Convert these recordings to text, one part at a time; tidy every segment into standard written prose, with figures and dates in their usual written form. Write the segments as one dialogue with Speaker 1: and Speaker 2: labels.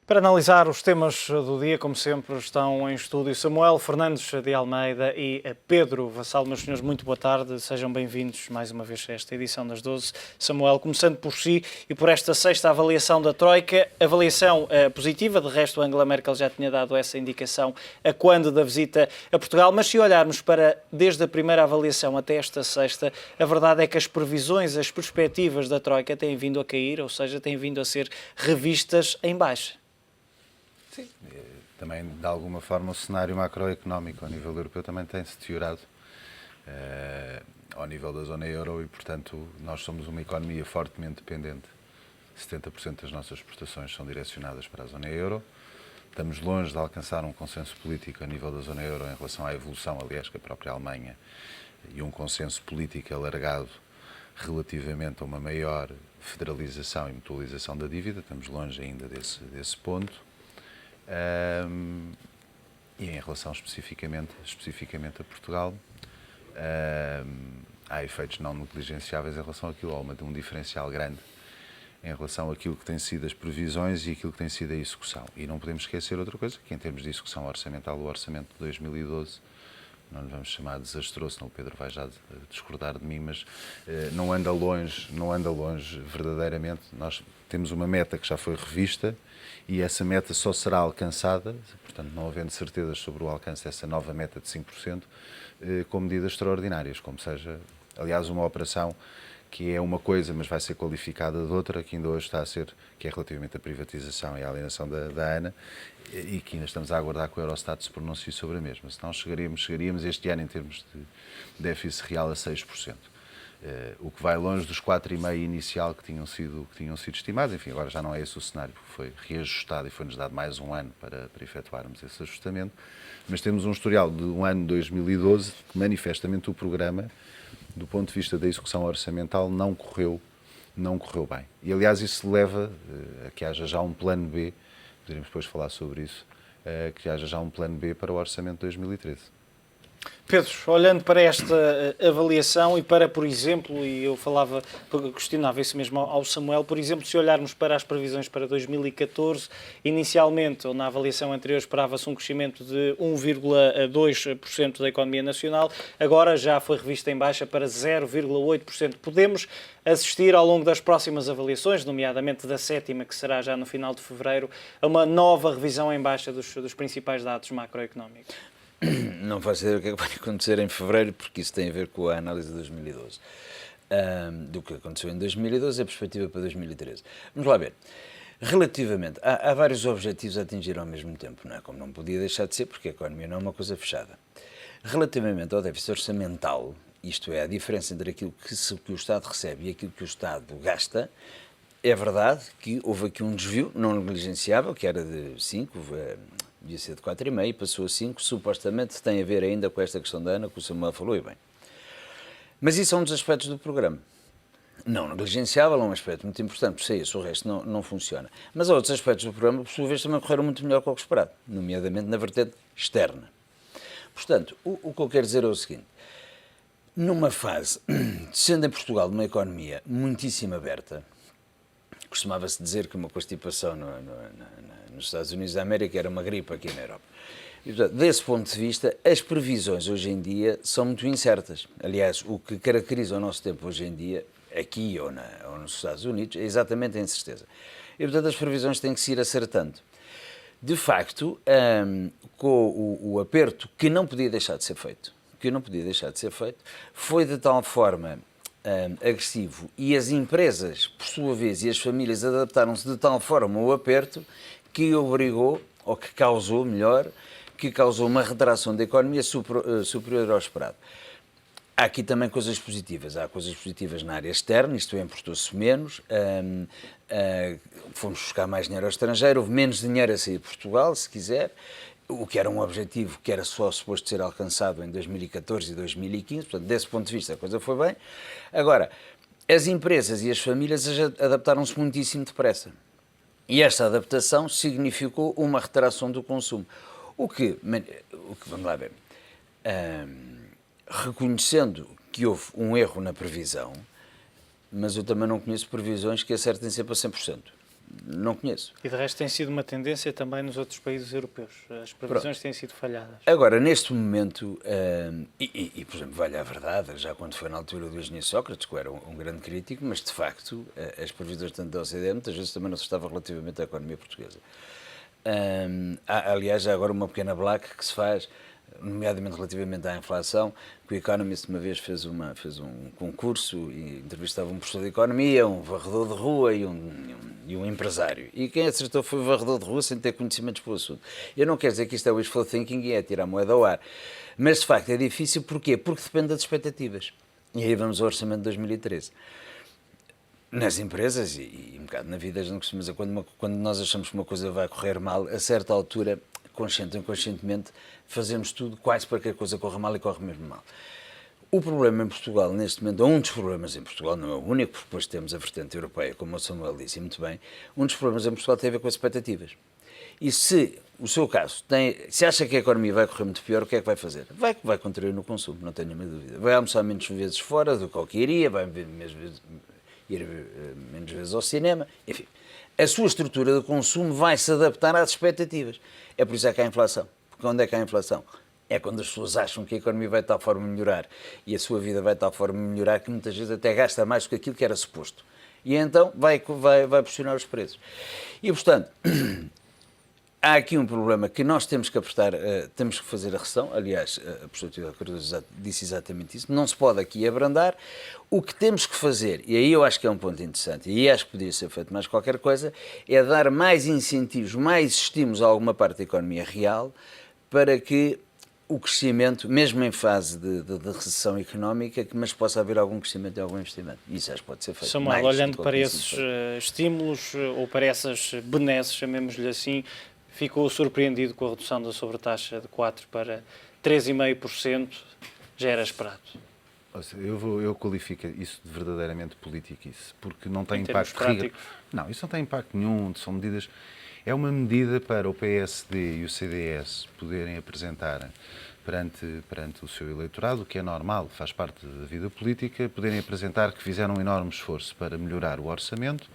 Speaker 1: Para analisar os temas do dia, como sempre, estão em estúdio Samuel Fernandes de Almeida e Pedro Vassalo. Meus senhores, muito boa tarde. Sejam bem-vindos mais uma vez a esta edição das 12. Samuel, começando por si e por esta sexta avaliação da Troika. Avaliação positiva, de resto Angela Merkel já tinha dado essa indicação a quando da visita a Portugal, mas se olharmos para desde a primeira avaliação até esta sexta, a verdade é que as previsões, as perspectivas da Troika têm vindo a cair, ou seja, têm vindo a ser revistas em baixa.
Speaker 2: Sim, também de alguma forma o cenário macroeconómico a nível europeu também tem-se deteriorado ao nível da zona euro e, portanto, nós somos uma economia fortemente dependente. 70% das nossas exportações são direcionadas para a zona euro. Estamos longe de alcançar um consenso político a nível da zona euro em relação à evolução, aliás, que a própria Alemanha, e um consenso político alargado relativamente a uma maior federalização e mutualização da dívida. Estamos longe ainda desse ponto. E em relação especificamente a Portugal, há efeitos não negligenciáveis em relação àquilo, há um diferencial grande em relação àquilo que têm sido as previsões e aquilo que tem sido a execução. E não podemos esquecer outra coisa, que em termos de execução orçamental, o orçamento de 2012, não lhe vamos chamar de desastroso, senão o Pedro vai já discordar de mim, mas não anda longe verdadeiramente. Nós temos uma meta que já foi revista e essa meta só será alcançada, portanto não havendo certezas sobre o alcance dessa nova meta de 5%, com medidas extraordinárias, como seja, aliás, uma operação que é uma coisa, mas vai ser qualificada de outra, que ainda hoje está a ser, que é relativamente à privatização e à alienação da ANA, e que ainda estamos a aguardar que o Eurostat se pronuncie sobre a mesma. Senão chegaríamos este ano, em termos de déficit real, a 6%. O que vai longe dos 4,5% inicial que tinham sido estimados. Enfim, agora já não é esse o cenário, porque foi reajustado e foi-nos dado mais um ano para efetuarmos esse ajustamento. Mas temos um historial de um ano 2012 que manifestamente o programa, do ponto de vista da execução orçamental, não correu bem. E, aliás, isso leva a que haja já um plano B, poderíamos depois falar sobre isso, que haja já um plano B para o orçamento de 2013.
Speaker 1: Pedro, olhando para esta avaliação e para, por exemplo, e eu questionava isso mesmo ao Samuel, por exemplo, se olharmos para as previsões para 2014, inicialmente, ou na avaliação anterior, esperava-se um crescimento de 1,2% da economia nacional, agora já foi revista em baixa para 0,8%. Podemos assistir ao longo das próximas avaliações, nomeadamente da sétima, que será já no final de fevereiro, a uma nova revisão em baixa dos principais dados macroeconómicos?
Speaker 3: Não faço ideia o que é que vai acontecer em fevereiro, porque isso tem a ver com a análise de 2012. Do que aconteceu em 2012 e a perspectiva para 2013. Vamos lá ver. Relativamente, há vários objetivos a atingir ao mesmo tempo, não é? Como não podia deixar de ser, porque a economia não é uma coisa fechada. Relativamente ao déficit orçamental, isto é, a diferença entre aquilo que o Estado recebe e aquilo que o Estado gasta, é verdade que houve aqui um desvio não negligenciável, que era de 5%, devia ser de 4,5% e passou a 5%, supostamente tem a ver ainda com esta questão da ANA, que o Samuel falou e bem. Mas isso é um dos aspectos do programa. Não negligenciável, é um aspecto muito importante, por isso o resto não funciona. Mas há outros aspectos do programa que, por sua vez, também correram muito melhor que o esperado, nomeadamente na vertente externa. Portanto, o que eu quero dizer é o seguinte: numa fase, sendo em Portugal uma economia muitíssimo aberta, costumava-se dizer que uma constipação nos Estados Unidos da América era uma gripe aqui na Europa. E, portanto, desse ponto de vista, as previsões hoje em dia são muito incertas. Aliás, o que caracteriza o nosso tempo hoje em dia, aqui ou nos Estados Unidos, é exatamente a incerteza. E, portanto, as previsões têm que se ir acertando. De facto, com o aperto que não podia deixar de ser feito, foi de tal forma agressivo, e as empresas, por sua vez, e as famílias adaptaram-se de tal forma ao aperto que obrigou, ou que causou, melhor, uma retração da economia superior ao esperado. Há aqui também coisas positivas. Há coisas positivas na área externa, isto é, importou-se menos, fomos buscar mais dinheiro ao estrangeiro, houve menos dinheiro a sair de Portugal, se quiser, o que era um objetivo que era só suposto ser alcançado em 2014 e 2015, portanto, desse ponto de vista a coisa foi bem. Agora, as empresas e as famílias adaptaram-se muitíssimo depressa. E esta adaptação significou uma retração do consumo. O que vamos lá ver, reconhecendo que houve um erro na previsão, mas eu também não conheço previsões que acertem sempre a 100%. não conheço.
Speaker 1: E de resto tem sido uma tendência também nos outros países europeus. As previsões têm sido falhadas.
Speaker 3: Agora, neste momento, por exemplo, vale a verdade, já quando foi na altura do engenheiro Sócrates, que era um grande crítico, mas de facto as previsões tanto da OCDE muitas vezes também não se estava relativamente à economia portuguesa. Há, aliás, há agora uma pequena black que se faz, nomeadamente relativamente à inflação, que o Economist uma vez fez um concurso e entrevistava um professor de economia, um varredor de rua e um empresário. E quem acertou foi o varredor de rua sem ter conhecimentos pelo assunto. Eu não quero dizer que isto é wishful thinking e é tirar a moeda ao ar, mas de facto é difícil, porquê? Porque depende das expectativas. E aí vamos ao orçamento de 2013. Nas empresas e um bocado na vida, a gente costuma dizer, quando nós achamos que uma coisa vai correr mal, a certa altura, consciente ou inconscientemente, fazemos tudo quase para que a coisa corra mal e corre mesmo mal. O problema em Portugal, neste momento, um dos problemas em Portugal, não é o único, porque depois temos a vertente europeia, como o Samuel disse muito bem, um dos problemas em Portugal tem a ver com as expectativas. E se o seu caso se acha que a economia vai correr muito pior, o que é que vai fazer? Vai contribuir no consumo, não tenho nenhuma dúvida. Vai almoçar menos vezes fora do que ao que iria, vai ir menos vezes ao cinema, enfim. A sua estrutura de consumo vai se adaptar às expectativas. É por isso que há a inflação. Porque onde é que há a inflação? É quando as pessoas acham que a economia vai de tal forma melhorar e a sua vida vai de tal forma melhorar que muitas vezes até gasta mais do que aquilo que era suposto. E então vai pressionar os preços. E, portanto, há aqui um problema que nós temos que temos que fazer a recessão. Aliás, a professora Cardoso disse exatamente isso. Não se pode aqui abrandar. O que temos que fazer, e aí eu acho que é um ponto interessante, e aí acho que podia ser feito mais qualquer coisa, é dar mais incentivos, mais estímulos a alguma parte da economia real para que o crescimento, mesmo em fase de recessão económica, mas possa haver algum crescimento e algum investimento. Isso acho que pode ser feito.
Speaker 1: Samuel, olhando para esses estímulos ou para essas benesses, chamemos-lhe assim, ficou surpreendido com a redução da sobretaxa de 4% para 3,5%, já era esperado.
Speaker 2: Eu qualifico isso de verdadeiramente politiquice, porque não tem
Speaker 1: Em
Speaker 2: impacto
Speaker 1: práticos.
Speaker 2: Não, isso não tem impacto nenhum, são medidas. É uma medida para o PSD e o CDS poderem apresentar perante o seu eleitorado, o que é normal, faz parte da vida política, poderem apresentar que fizeram um enorme esforço para melhorar o orçamento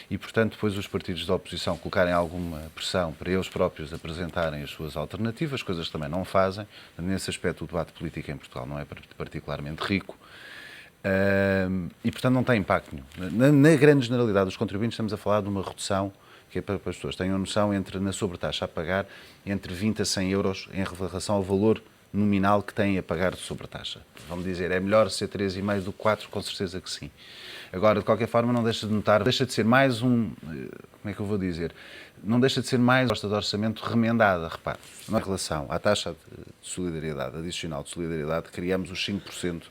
Speaker 2: e, portanto, depois os partidos da oposição colocarem alguma pressão para eles próprios apresentarem as suas alternativas, coisas que também não fazem. Nesse aspecto, o debate político em Portugal não é particularmente rico. E, portanto, não tem impacto nenhum. Na grande generalidade dos contribuintes, estamos a falar de uma redução que é para as pessoas tenham noção, na sobretaxa a pagar, entre 20 a 100 euros em relação ao valor nominal que têm a pagar de sobretaxa. Vamos dizer, é melhor ser 3,5 do que 4, com certeza que sim. Agora, de qualquer forma, não deixa de notar, deixa de ser mais como é que eu vou dizer? Não deixa de ser mais uma proposta de orçamento remendada, repare. Em relação à taxa de solidariedade, adicional de solidariedade, criamos os 5%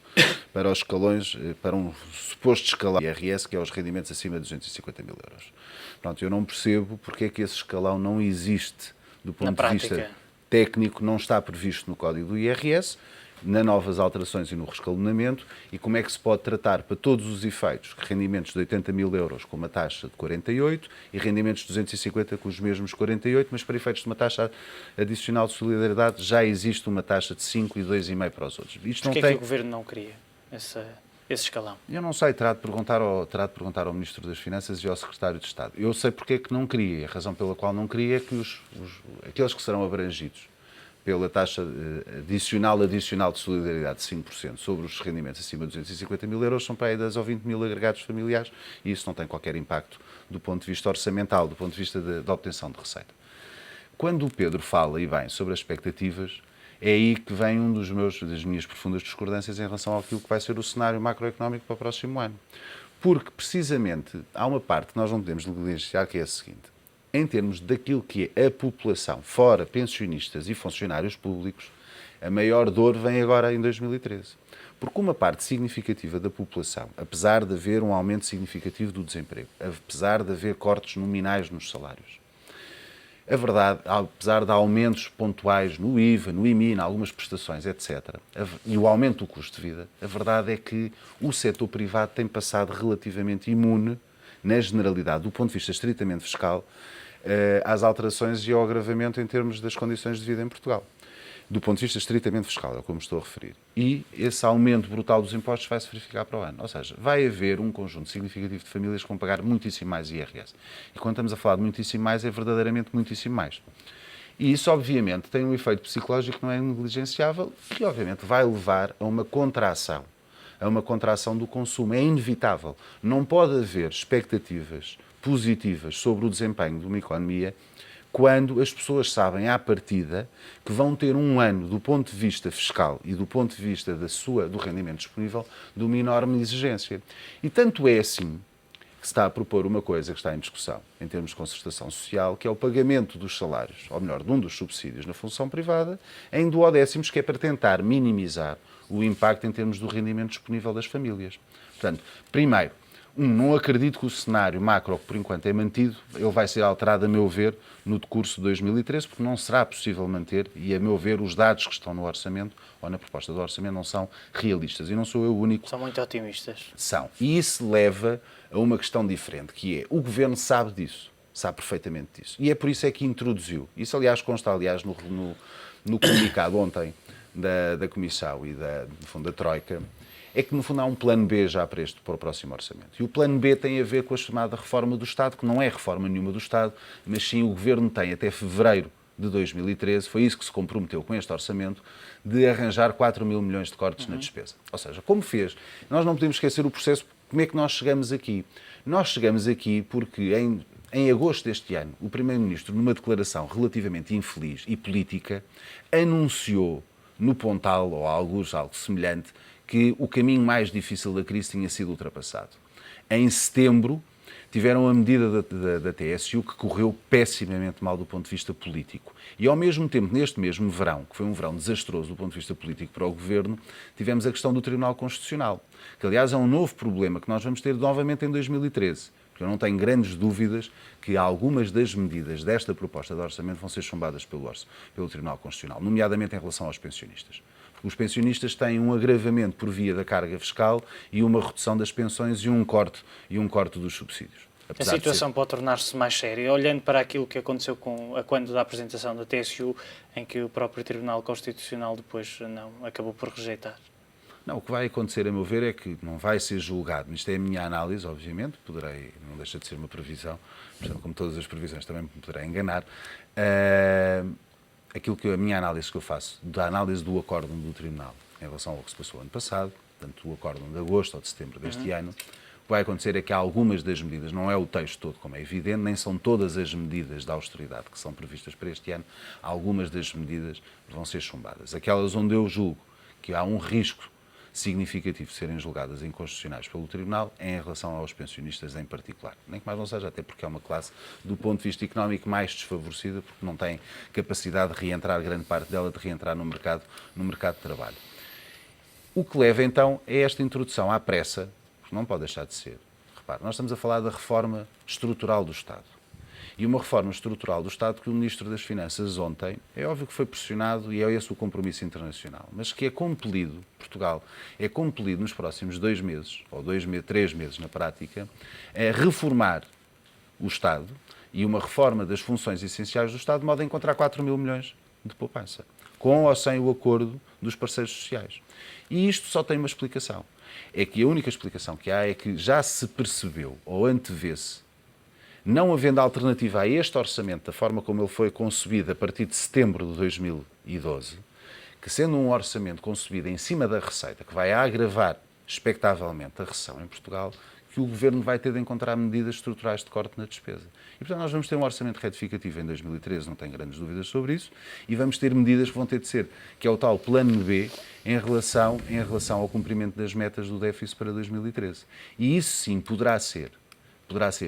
Speaker 2: para os escalões, para um suposto escalão IRS, que é os rendimentos acima de 250 mil euros. Pronto, eu não percebo porque é que esse escalão não existe do ponto de vista técnico, não está previsto no código do IRS, nas novas alterações e no rescalonamento, e como é que se pode tratar para todos os efeitos rendimentos de 80 mil euros com uma taxa de 48 e rendimentos de 250 com os mesmos 48, mas para efeitos de uma taxa adicional de solidariedade já existe uma taxa de 5 e 2,5 para os outros.
Speaker 1: Porquê que o Governo não queria esse escalão?
Speaker 2: Eu não sei, terá de perguntar ao Ministro das Finanças e ao Secretário de Estado. Eu sei porque é que não queria. A razão pela qual não queria é que aqueles que serão abrangidos pela taxa adicional de solidariedade de 5% sobre os rendimentos acima de 250 mil euros são para aí 10 ou 20 mil agregados familiares e isso não tem qualquer impacto do ponto de vista orçamental, do ponto de vista da obtenção de receita. Quando o Pedro fala e bem sobre as expectativas, é aí que vem das minhas profundas discordâncias em relação àquilo que vai ser o cenário macroeconómico para o próximo ano. Porque, precisamente, há uma parte que nós não podemos negligenciar, que é a seguinte. Em termos daquilo que é a população, fora pensionistas e funcionários públicos, a maior dor vem agora em 2013. Porque uma parte significativa da população, apesar de haver um aumento significativo do desemprego, apesar de haver cortes nominais nos salários, a verdade, apesar de aumentos pontuais no IVA, no IMI, em algumas prestações, etc., e o aumento do custo de vida, a verdade é que o setor privado tem passado relativamente imune, na generalidade, do ponto de vista estritamente fiscal, às alterações e ao agravamento em termos das condições de vida em Portugal. do ponto de vista estritamente fiscal, é como estou a referir. E esse aumento brutal dos impostos vai se verificar para o ano. Ou seja, vai haver um conjunto significativo de famílias que vão pagar muitíssimo mais IRS. E quando estamos a falar de muitíssimo mais, é verdadeiramente muitíssimo mais. E isso, obviamente, tem um efeito psicológico que não é negligenciável e, obviamente, vai levar a uma contração do consumo. É inevitável. Não pode haver expectativas positivas sobre o desempenho de uma economia quando as pessoas sabem à partida que vão ter um ano, do ponto de vista fiscal e do ponto de vista do rendimento disponível, de uma enorme exigência. E tanto é assim que se está a propor uma coisa que está em discussão, em termos de concertação social, que é o pagamento dos salários, ou melhor, de um dos subsídios na função privada, em duodécimos, que é para tentar minimizar o impacto em termos do rendimento disponível das famílias. Portanto, primeiro, não acredito que o cenário macro, que por enquanto é mantido, ele vai ser alterado, a meu ver, no decurso de 2013, porque não será possível manter, e a meu ver, os dados que estão no orçamento, ou na proposta do orçamento, não são realistas. E não sou eu o único.
Speaker 1: São muito otimistas.
Speaker 2: São. E isso leva a uma questão diferente, que é, o Governo sabe disso, sabe perfeitamente disso. E é por isso é que introduziu. Isso, aliás, consta, aliás, no comunicado ontem da Comissão e no fundo, da Troika, é que, no fundo, há um plano B já para o próximo orçamento. E o plano B tem a ver com a chamada reforma do Estado, que não é reforma nenhuma do Estado, mas sim o Governo tem até fevereiro de 2013, foi isso que se comprometeu com este orçamento, de arranjar 4 mil milhões de cortes na despesa. Ou seja, como fez, nós não podemos esquecer o processo, como é que nós chegamos aqui? Nós chegamos aqui porque em agosto deste ano, o Primeiro-Ministro, numa declaração relativamente infeliz e política, anunciou no Pontal, ou algo semelhante, que o caminho mais difícil da crise tinha sido ultrapassado. Em setembro, tiveram a medida da TSU que correu pessimamente mal do ponto de vista político. E, ao mesmo tempo, neste mesmo verão, que foi um verão desastroso do ponto de vista político para o Governo, tivemos a questão do Tribunal Constitucional, que, aliás, é um novo problema que nós vamos ter novamente em 2013. Porque eu não tenho grandes dúvidas que algumas das medidas desta proposta de orçamento vão ser chumbadas pelo Tribunal Constitucional, nomeadamente em relação aos pensionistas. Os pensionistas têm um agravamento por via da carga fiscal e uma redução das pensões e um corte dos subsídios.
Speaker 1: A situação pode tornar-se mais séria, olhando para aquilo que aconteceu quando da apresentação da TSU, em que o próprio Tribunal Constitucional depois acabou por rejeitar.
Speaker 2: Não, o que vai acontecer, a meu ver, é que não vai ser julgado. Isto é a minha análise, obviamente, não deixa de ser uma previsão, portanto, como todas as previsões também me poderá enganar. A minha análise que eu faço, da análise do acórdão do Tribunal em relação ao que se passou ano passado, portanto, o acórdão de agosto ou de setembro deste ano, o que vai acontecer é que algumas das medidas, não é o texto todo, como é evidente, nem são todas as medidas de austeridade que são previstas para este ano, algumas das medidas vão ser chumbadas. Aquelas onde eu julgo que há um risco significativo de serem julgadas inconstitucionais pelo Tribunal em relação aos pensionistas em particular. Nem que mais não seja, até porque é uma classe, do ponto de vista económico, mais desfavorecida, porque não tem capacidade de reentrar, grande parte dela, de reentrar no mercado de trabalho. O que leva, então, a esta introdução à pressa, porque não pode deixar de ser. Repare, nós estamos a falar da reforma estrutural do Estado. E uma reforma estrutural do Estado que o Ministro das Finanças ontem, é óbvio que foi pressionado e é esse o compromisso internacional, mas que é compelido, Portugal é compelido nos próximos 2 meses, ou 3 meses na prática, a reformar o Estado e uma reforma das funções essenciais do Estado de modo a encontrar 4 mil milhões de poupança, com ou sem o acordo dos parceiros sociais. E isto só tem uma explicação. É que a única explicação que há é que já se percebeu, ou antevê-se, não havendo alternativa a este orçamento, da forma como ele foi concebido a partir de setembro de 2012, que sendo um orçamento concebido em cima da receita, que vai agravar, expectavelmente, a recessão em Portugal, que o Governo vai ter de encontrar medidas estruturais de corte na despesa. E, portanto, nós vamos ter um orçamento retificativo em 2013, não tenho grandes dúvidas sobre isso, e vamos ter medidas que vão ter de ser, que é o tal plano B, em relação ao cumprimento das metas do déficit para 2013. E isso sim poderá ser,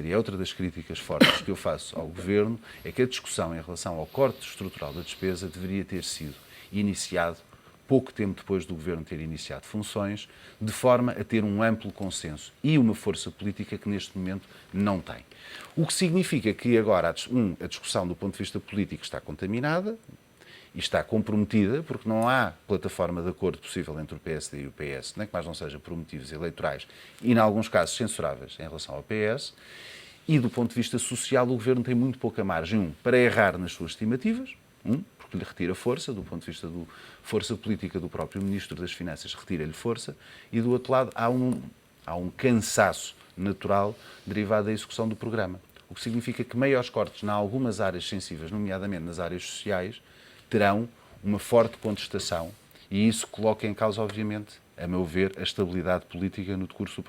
Speaker 2: e é outra das críticas fortes que eu faço ao Governo, é que a discussão em relação ao corte estrutural da despesa deveria ter sido iniciado pouco tempo depois do Governo ter iniciado funções, de forma a ter um amplo consenso e uma força política que neste momento não tem. O que significa que agora a discussão do ponto de vista político está contaminada e está comprometida, porque não há plataforma de acordo possível entre o PSD e o PS, nem que mais não seja por motivos eleitorais e, em alguns casos, censuráveis em relação ao PS. E, do ponto de vista social, o Governo tem muito pouca margem, para errar nas suas estimativas, porque porque lhe retira força, do ponto de vista da força política do próprio Ministro das Finanças, retira-lhe força, e do outro lado há um cansaço natural derivado da execução do programa. O que significa que maiores cortes em algumas áreas sensíveis, nomeadamente nas áreas sociais, terão uma forte contestação, e isso coloca em causa, obviamente, a meu ver, a estabilidade política no decurso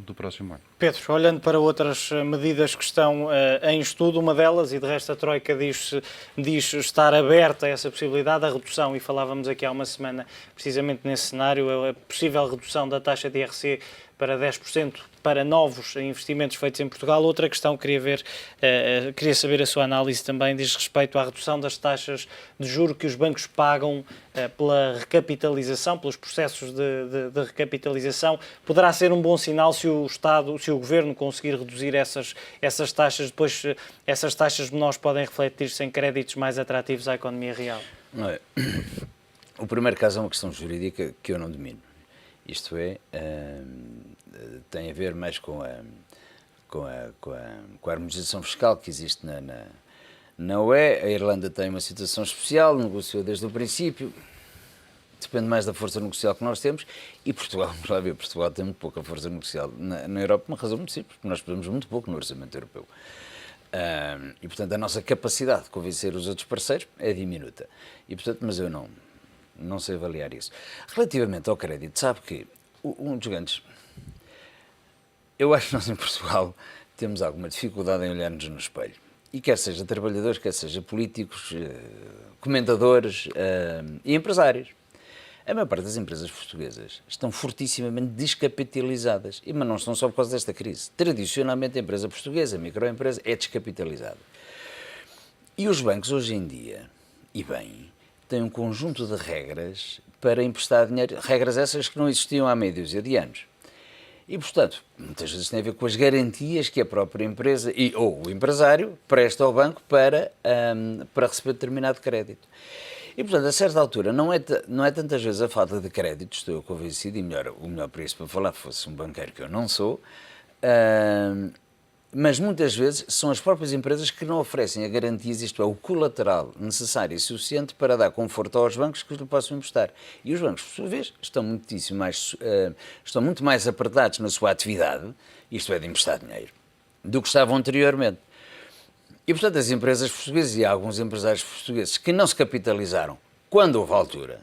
Speaker 2: do próximo ano.
Speaker 1: Pedro, olhando para outras medidas que estão em estudo, uma delas, e de resto a Troika diz estar aberta a essa possibilidade, a redução, e falávamos aqui há uma semana precisamente nesse cenário, a possível redução da taxa de IRC para 10% para novos investimentos feitos em Portugal. Outra questão que queria saber a sua análise também diz respeito à redução das taxas de juro que os bancos pagam pela recapitalização, pelos processos de recapitalização. Poderá ser um bom sinal se o Estado, se o Governo conseguir reduzir essas taxas, depois essas taxas menores podem refletir-se em créditos mais atrativos à economia real?
Speaker 3: Não é. O primeiro caso é uma questão jurídica que eu não domino. Isto é, tem a ver mais com a harmonização fiscal que existe na UE. A Irlanda tem uma situação especial, negociou desde o princípio, depende mais da força negocial que nós temos, e Portugal, vamos lá ver, Portugal tem muito pouca força negocial na Europa, por uma razão muito simples, porque nós podemos muito pouco no orçamento europeu. E, portanto, a nossa capacidade de convencer os outros parceiros é diminuta. E, portanto, mas eu não sei avaliar isso. Relativamente ao crédito, sabe que um dos grandes... Eu acho que nós em Portugal temos alguma dificuldade em olhar-nos no espelho. E quer seja trabalhadores, quer seja políticos, comentadores e empresários. A maior parte das empresas portuguesas estão fortissimamente descapitalizadas. Mas não estão só por causa desta crise. Tradicionalmente a empresa portuguesa, a microempresa, é descapitalizada. E os bancos hoje em dia, e bem, têm um conjunto de regras para emprestar dinheiro, regras essas que não existiam há meia dúzia de anos. E, portanto, muitas vezes tem a ver com as garantias que a própria empresa ou o empresário presta ao banco para receber determinado crédito. E, portanto, a certa altura, não é tantas vezes a falta de crédito, estou convencido, e o melhor para isso para falar fosse um banqueiro, que eu não sou, mas muitas vezes são as próprias empresas que não oferecem a garantias, isto é, o colateral necessário e suficiente para dar conforto aos bancos que lhe possam emprestar. E os bancos, por sua vez, estão muito mais apertados na sua atividade, isto é, de emprestar dinheiro, do que estavam anteriormente. E, portanto, as empresas portuguesas e alguns empresários portugueses que não se capitalizaram quando houve altura,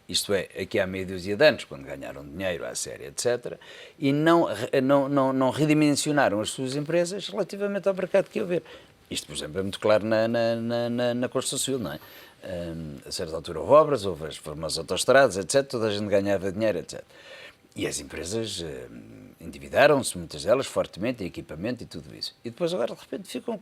Speaker 3: isto é, aqui há meia dúzia de anos, quando ganharam dinheiro à série, etc., e não redimensionaram as suas empresas relativamente ao mercado que ia haver. Isto, por exemplo, é muito claro na construção civil, não é? A certa altura houve obras, houve as famosas autoestradas, etc., toda a gente ganhava dinheiro, etc. E as empresas endividaram-se, muitas delas, fortemente, em equipamento e tudo isso. E depois agora, de repente, ficam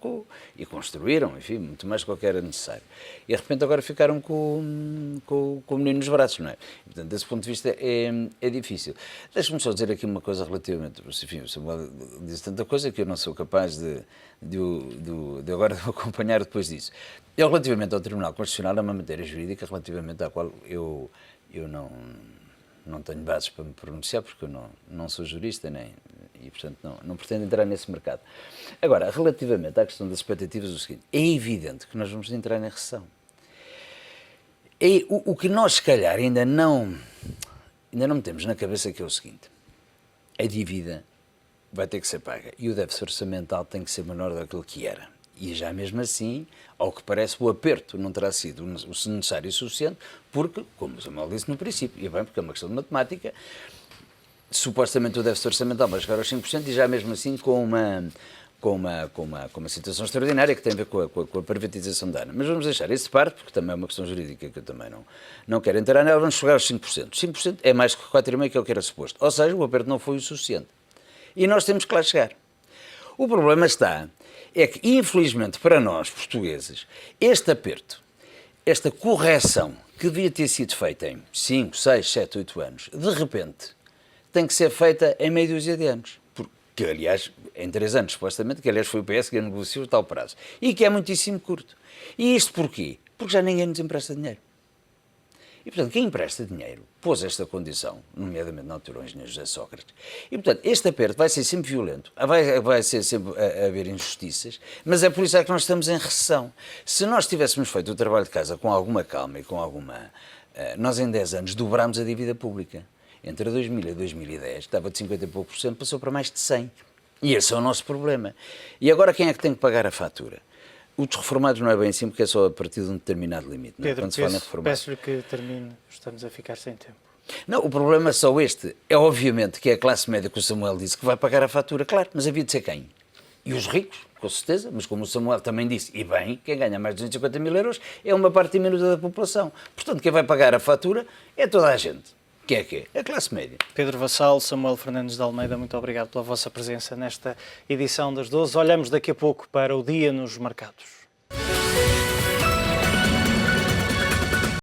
Speaker 3: e construíram, enfim, muito mais do que era necessário. E, de repente, agora ficaram com o menino nos braços, não é? E, portanto, desse ponto de vista, é difícil. Deixe-me só dizer aqui uma coisa relativamente... Enfim, o Samuel disse tanta coisa que eu não sou capaz de agora acompanhar depois disso. Eu, relativamente ao Tribunal Constitucional, é uma matéria jurídica relativamente à qual eu não tenho bases para me pronunciar, porque eu não sou jurista e, portanto, não pretendo entrar nesse mercado. Agora, relativamente à questão das expectativas, é o seguinte: é evidente que nós vamos entrar em recessão. O que nós, se calhar, ainda não metemos na cabeça que é o seguinte: a dívida vai ter que ser paga e o déficit orçamental tem que ser menor daquilo que era. E já mesmo assim, ao que parece, o aperto não terá sido o necessário e suficiente, porque, como o Samuel disse no princípio, e bem, porque é uma questão de matemática, supostamente o déficit orçamental vai chegar aos 5% e já mesmo assim com uma situação extraordinária que tem a ver com a privatização da ANA. Mas vamos deixar esse parte, porque também é uma questão jurídica que eu também não quero entrar nela, vamos chegar aos 5%. 5% é mais que 4,5%, que é o que era suposto. Ou seja, o aperto não foi o suficiente. E nós temos que lá chegar. O problema é que, infelizmente para nós, portugueses, este aperto, esta correção que devia ter sido feita em 5, 6, 7, 8 anos, de repente, tem que ser feita em meia dúzia de anos. Que, aliás, em 3 anos, supostamente, que aliás foi o PS que negociou tal prazo. E que é muitíssimo curto. E isto porquê? Porque já ninguém nos empresta dinheiro. E, portanto, quem empresta dinheiro pôs esta condição, nomeadamente na altura o engenheiro José Sócrates. E, portanto, este aperto vai ser sempre violento, vai ser sempre a haver injustiças, mas é por isso é que nós estamos em recessão. Se nós tivéssemos feito o trabalho de casa com alguma calma e com alguma... Nós, em 10 anos, dobrámos a dívida pública. Entre 2000 e 2010, estava de 50 e pouco por cento, passou para mais de 100%. E esse é o nosso problema. E agora quem é que tem que pagar a fatura? Os reformados não é bem assim, porque é só a partir de um determinado limite.
Speaker 1: Pedro,
Speaker 3: Quando se fala em reformados.
Speaker 1: peço-lhe que termine, estamos a ficar sem tempo.
Speaker 3: Não, o problema é só este. É obviamente que é a classe média que o Samuel disse que vai pagar a fatura, claro, mas havia de ser quem? E os ricos, com certeza, mas como o Samuel também disse, e bem, quem ganha mais de 250 mil euros é uma parte diminuta da população. Portanto, quem vai pagar a fatura é toda a gente. Que é quê? É a classe média.
Speaker 1: Pedro Vassal, Samuel Fernandes de Almeida, muito obrigado pela vossa presença nesta edição das 12. Olhamos daqui a pouco para o dia nos mercados.